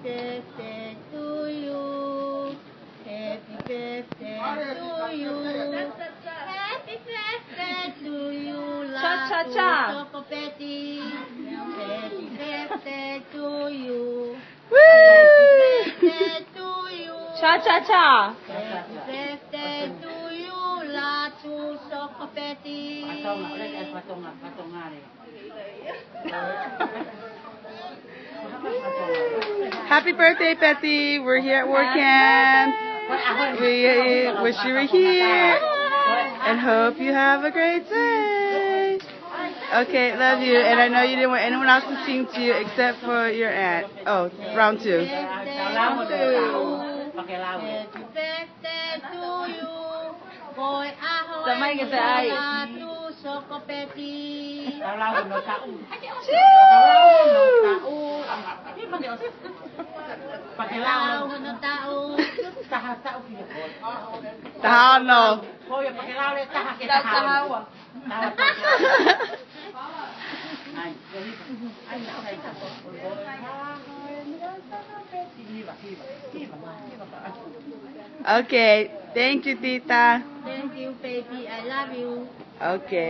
birthday to you. Happy birthday to you. Happy birthday to you. Cha-cha-cha. Choco Patty. Happy birthday to you. Woo! Happy birthday to you. Cha-cha-cha. Happy birthday to you. Latu Choco Patty. Happy birthday, Petty. We're here at work camp. We wish you were here and hope you have a great day. Okay, love you. And I know you didn't want anyone else to sing to you except for your aunt. Oh, round two. Round two. Happy birthday to you. Boy, Samay ka sa ay. Latu Choco Patty. Pakilaw no tao. Tahaw no. Hoy, pakilaw le taha ke Tahawa. Okay, thank you, Tita. Thank you, baby. I love you. Okay.